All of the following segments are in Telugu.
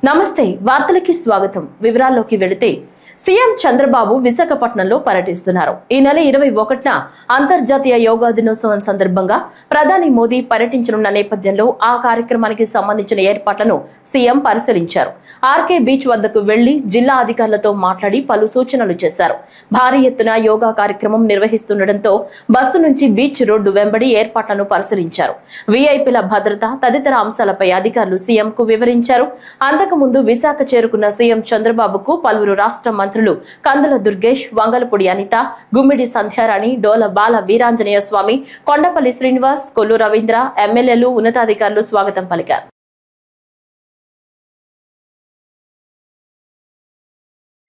నమస్తే వార్తలకి స్వాగతం వివరాల్లోకి వెళితే సీఎం చంద్రబాబు విశాఖపట్నంలో పర్యటిస్తున్నారు. ఈ నెల 21న అంతర్జాతీయ యోగా దినోత్సవం సందర్భంగా ప్రధాని మోదీ పర్యటించనున్న నేపథ్యంలో ఆ కార్యక్రమానికి సంబంధించిన ఏర్పాట్లను సీఎం పరిశీలించారు. ఆర్కే బీచ్ వద్దకు వెళ్లి జిల్లా అధికారులతో మాట్లాడి పలు సూచనలు చేశారు. భారీ ఎత్తున యోగా కార్యక్రమం నిర్వహిస్తుండటంతో బస్సు నుంచి బీచ్ రోడ్డు వెంబడి ఏర్పాట్లను పరిశీలించారు. వీఐపీల భద్రత తదితర అంశాలపై అధికారులు సీఎంకు వివరించారు. అంతకుముందు విశాఖ చేరుకున్న సీఎం చంద్రబాబుకు పలువురు రాష్ట్ర మంత్రులు కందుల దుర్గేష్, వంగలపూడి అనిత, గుమ్మిడి సంధ్యారాణి, డోల బాల వీరాంజనేయ స్వామి, కొండపల్లి శ్రీనివాస్, కొల్లు రవీంద్ర, ఎమ్మెల్యేలు, ఉన్నతాధికారులు స్వాగతం పలికారు.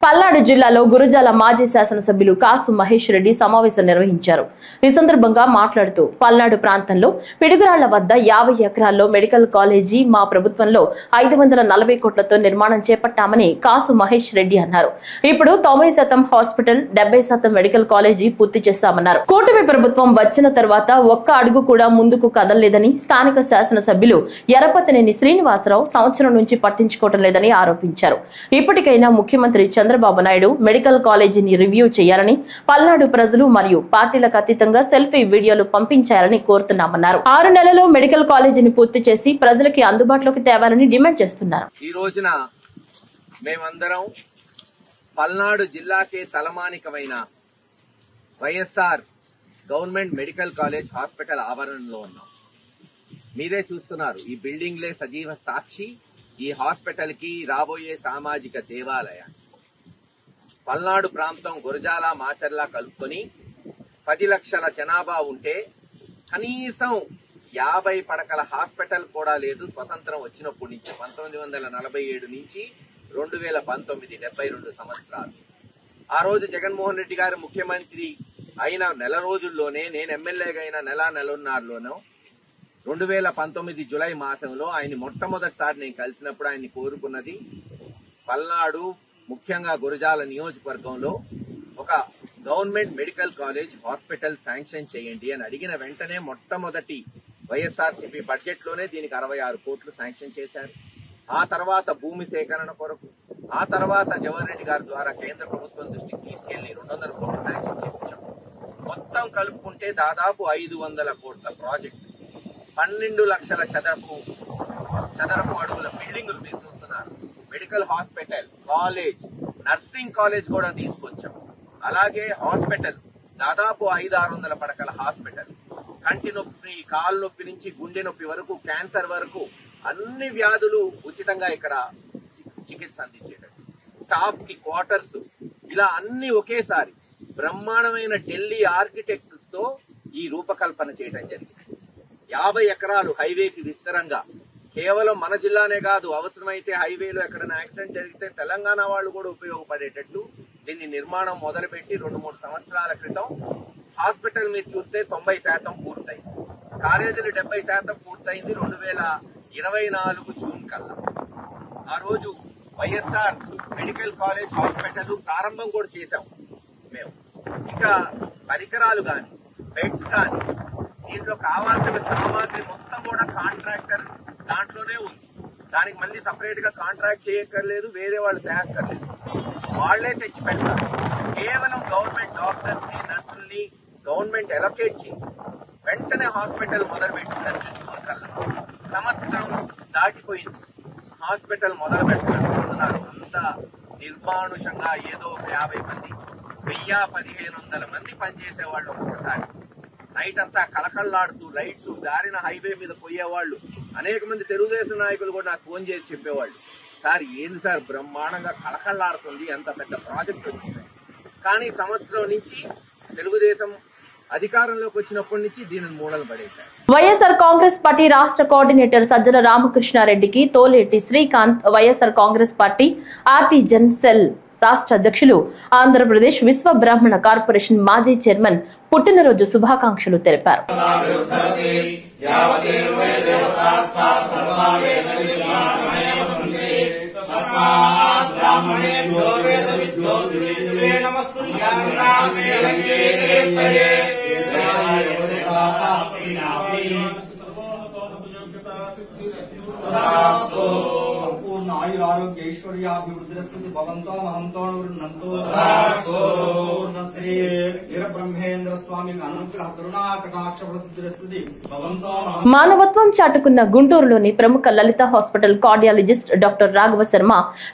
పల్నాడు జిల్లాలో గురజాల మాజీ శాసనసభ్యులు కాసు మహేష్ రెడ్డి సమావేశం నిర్వహించారు. ఈ సందర్భంగా మాట్లాడుతూ పల్నాడు ప్రాంతంలో పిడుగురాళ్ల వద్ద 50 ఎకరాల్లో మెడికల్ కాలేజీ మా ప్రభుత్వంలో 540 కోట్లతో నిర్మాణం చేపట్టామని కాసు మహేష్ రెడ్డి అన్నారు. ఇప్పుడు 90% హాస్పిటల్, 70% మెడికల్ కాలేజీ పూర్తి చేశామన్నారు. కూటమి ప్రభుత్వం వచ్చిన తర్వాత ఒక్క అడుగు కూడా ముందుకు కదలలేదని స్థానిక శాసనసభ్యులు ఎరపతినేని శ్రీనివాసరావు సంవత్సరం నుంచి పట్టించుకోవడం లేదని ఆరోపించారు. ఇప్పటికైనా ముఖ్యమంత్రి చంద్రబాబు నాయుడు మెడికల్ కాలేజీని రివ్యూ చేయాలని, పల్నాడు ప్రజలు మరియు పార్టీలకు అతీతంగా సెల్ఫీ వీడియోలు పంపించాలని కోరుతున్నామన్నారు. 6 నెలల్లో మెడికల్ కాలేజీని పూర్తి చేసి ప్రజలకి అందుబాటులోకి తేవాలని డిమాండ్ చేస్తున్నారు. ఈ రోజున మేమందరం పల్నాడు జిల్లాకే తలమానికమైన YSR government medical college hospital ఆవరణలో ఉన్నాం. మీరే చూస్తున్నారు, ఈ బిల్డింగ్లే సజీవ సాక్షి. ఈ హాస్పిటల్ కి రాబోయే సామాజిక దేవాలయ. పల్నాడు ప్రాంతం గురజాల, మాచర్ల కలుపుకొని 10 లక్షల జనాభా ఉంటే కనీసం 50 పడకల హాస్పిటల్ కూడా లేదు. స్వతంత్రం వచ్చినప్పటి నుంచి 1947 నుంచి 2019 72 సంవత్సరాలు. ఆ రోజు జగన్మోహన్ రెడ్డి గారు ముఖ్యమంత్రి అయిన నెల రోజుల్లోనే, నేను ఎమ్మెల్యేగా అయిన నెలన్నరలోనూ 2019 జులై మాసంలో ఆయన మొట్టమొదటిసారి నేను కలిసినప్పుడు ఆయన్ని కోరుకున్నది పల్నాడు, ముఖ్యంగా గురజాల నియోజకవర్గంలో ఒక government medical college hospital sanction చేయండి అని అడిగిన వెంటనే మొట్టమొదటి వైఎస్ఆర్సీపీ బడ్జెట్ లోనే దీనికి 66 కోట్లు శాంక్షన్ చేశారు. ఆ తర్వాత భూమి సేకరణ కొరకు, ఆ తర్వాత జవహర్ రెడ్డి గారి ద్వారా కేంద్ర ప్రభుత్వం దృష్టికి తీసుకెళ్లి 200 కోట్లు శాంక్షన్ చేయించాం. మొత్తం కలుపుకుంటే దాదాపు 500 కోట్ల ప్రాజెక్ట్, 12 లక్షల చదరపు అడుగుల బిల్డింగులు మీరు చూస్తున్నారు. Medical hospital, college, nursing college కూడా తీసుకొచ్చాం. అలాగే హాస్పిటల్ దాదాపు 500-600 పడకల హాస్పిటల్. కంటి నొప్పి, కాలు నొప్పి నుంచి గుండె నొప్పి వరకు, క్యాన్సర్ వరకు అన్ని వ్యాధులు ఉచితంగా ఇక్కడ చికిత్స అందించేటట్టు, స్టాఫ్ కి క్వార్టర్స్, ఇలా అన్ని ఒకేసారి బ్రహ్మాండమైన ఢిల్లీ ఆర్కిటెక్ట్ తో ఈ రూపకల్పన చేయడం జరిగింది. 50 ఎకరాలు హైవేకి విస్తరంగా, కేవలం మన జిల్లానే కాదు, అవసరమైతే హైవేలో ఎక్కడైనా యాక్సిడెంట్ జరిగితే తెలంగాణ వాళ్ళు కూడా ఉపయోగపడేటట్టు దీన్ని నిర్మాణం మొదలుపెట్టి 2-3 సంవత్సరాల క్రితం హాస్పిటల్ మీరు చూస్తే 90% పూర్తయింది. కాలేజీలు 70% పూర్తయింది 2024 జూన్ కల్లా. ఆ రోజు వైఎస్ఆర్ మెడికల్ కాలేజ్ హాస్పిటల్ ప్రారంభం కూడా చేశాం మేము. ఇంకా పరికరాలు కానీ, బెడ్స్ కానీ, దీంట్లో కావాల్సిన సామాగ్రి మొత్తం కూడా కాంట్రాక్టర్ దాంట్లోనే ఉంది. దానికి మళ్ళీ సపరేట్ గా కాంట్రాక్ట్ చేయక్కర్లేదు, వేరే వాళ్ళు తేక్కర్లేదు, వాళ్లే తెచ్చి పెడతారు. కేవలం గవర్నమెంట్ డాక్టర్స్ ని, నర్సుల్ని గవర్నమెంట్ అలొకేట్ చేసి వెంటనే హాస్పిటల్ మొదలుపెట్టిందని జూన్ కల్లా. సంవత్సరం దాటిపోయింది, హాస్పిటల్ మొదలు పెట్టడం చూస్తున్నారు. అంత నిర్మానుషంగా ఏదో ఒక 50 మంది, 1000-1500 మంది పనిచేసేవాళ్ళు. ఒక్కొక్కసారి నైట్ అంతా కళకళలాడుతూ లైట్స్, దారిన హైవే మీద పోయేవాళ్ళు. అనేక మంది తెలుగుదేశం నాయకులు కూడా నాకు ఫోన్ చేసి చెప్పేవాళ్ళు, సార్ ఏంది సార్ బ్రహ్మాండంగా కళకళలాడుతుంది, ఎంత పెద్ద ప్రాజెక్ట్ వచ్చింది. కానీ సంవత్సరం నుంచి తెలుగుదేశం అధికారంలోకి వచ్చినప్పటి నుంచి దీనిని మూలలు పడేశారు. వైఎస్ఆర్ కాంగ్రెస్ పార్టీ రాష్ట్ర కోఆర్డినేటర్ సజ్జల రామకృష్ణారెడ్డికి Toleti Srikanth, YSR Congress party artisan cell రాష్ట్ర అధ్యక్షులు, ఆంధ్రప్రదేశ్ విశ్వ బ్రాహ్మణ కార్పొరేషన్ మాజీ చైర్మన్ పుట్టినరోజు శుభాకాంక్షలు తెలిపారు. संपूर्ण आयुर आरोग्यैश्वर्याभिवृद्धिरस्तु भवन्तो महन्तो नन्तो पूर्णश्री वीरब्रह्मेंद्र स्वामी अनुग्रह करुणा कटाक्ष प्रसिद्धिरस्तु भवन्तो మానవత్వం చాటుకున్న గుంటూరులోని ప్రముఖ Lalitha hospital cardiologist doctor Raghava Sharma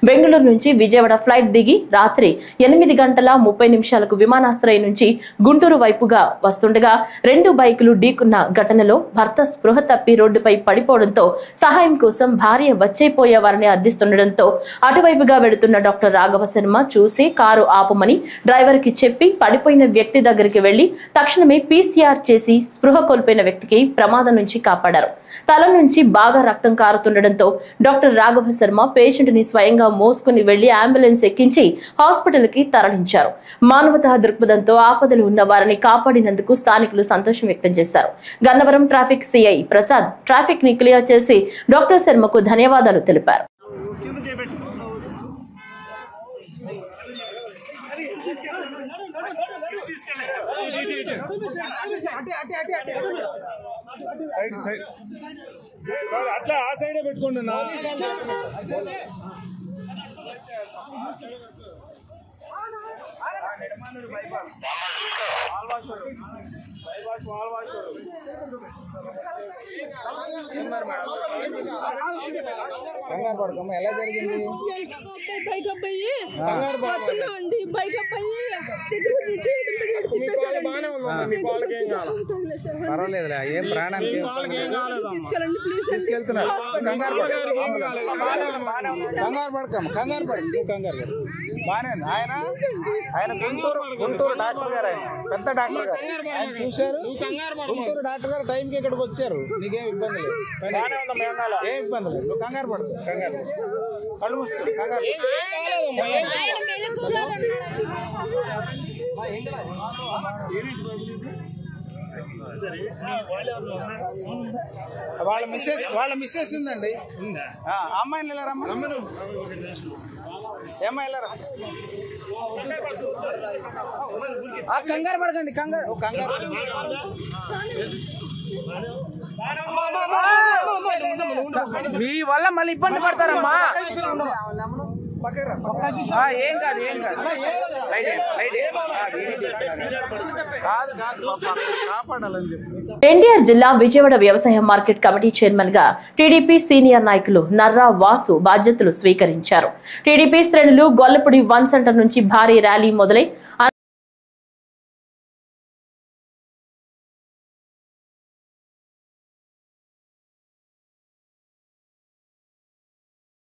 Bengaluru నుంచి విజయవాడ ఫ్లైట్ దిగి రాత్రి 8:30 విమానాశ్రయం నుంచి గుంటూరు వైపుగా వస్తుండగా 2 బైకులు ఢీకున్న ఘటనలో భర్త స్పృహ తప్పి రోడ్డుపై పడిపోవడంతో సహాయం కోసం భార్య వచ్చేపోయేవారని అర్థిస్తుండటంతో అటువైపుగా వెడుతున్న డాక్టర్ రాఘవ శర్మ చూసి కారు ఆపమని డ్రైవర్ కి చెప్పి పడిపోయిన వ్యక్తి దగ్గరికి వెళ్లి తక్షణమే పీసీఆర్ చేసి స్పృహ కోల్పోయిన వ్యక్తికి ప్రమాదం నుంచి కాపాడారు. తల నుంచి బాగా రక్తం కారుతుండటంతో డాక్టర్ రాఘవ శర్మ పేషెంట్ ని స్వయంగా మోసుకుని వెళ్లి అంబులెన్స్ ఎక్కించి హాస్పిటల్ కి తరలించారు. మానవతా దృక్పథంతో ఆపదలు ఉన్న వారిని కాపాడినందుకు స్థానికులు సంతోషం వ్యక్తం చేశారు. Gannavaram traffic CI Prasad traffic ని క్లియర్ చేసి డాక్టర్ శర్మకు ధన్యవాదాలు తెలిపారు. అట్లా ఆ సైడే పెట్టుకోండి నా కంగారు పడకమ్మ ఎలా జరిగింది పర్వాలేదులే ఏం ప్రాణానికి తీసుకెళ్తున్నారు కంగారు పడకమ్మ కంగారు పడ కంగారు బానే ఉంది ఆయన గుంటూరు డాక్టర్ గారు ఆయన పెద్ద డాక్టర్ గారు ఆయన చూశారు గుంటూరు డాక్టర్ గారు టైంకి ఇక్కడికి వచ్చారు నీకేం ఇబ్బంది లేదు ఏం ఇబ్బంది లేదు నువ్వు కంగారు పడదు కంగారు కళ్ళు మూసుకో కంగారు వాళ్ళ మిస్సెస్ ఉందండి అమ్మాయిని వెళ్ళారమ్మా ఏమ్మా వెళ్ళారా కంగారు పడకండి కంగారు మీ వల్ల మళ్ళీ ఇబ్బంది పడతారమ్మా. ఏం కాదు ఎన్టీఆర్ జిల్లా విజయవాడ వ్యవసాయ మార్కెట్ కమిటీ చైర్మన్ గా టీడీపీ సీనియర్ నాయకులు నర్రా వాసు బాధ్యతలు స్వీకరించారు. టీడీపీ శ్రేణులు గొల్లపూడి 1 సెంటర్ నుంచి భారీ ర్యాలీ మొదలై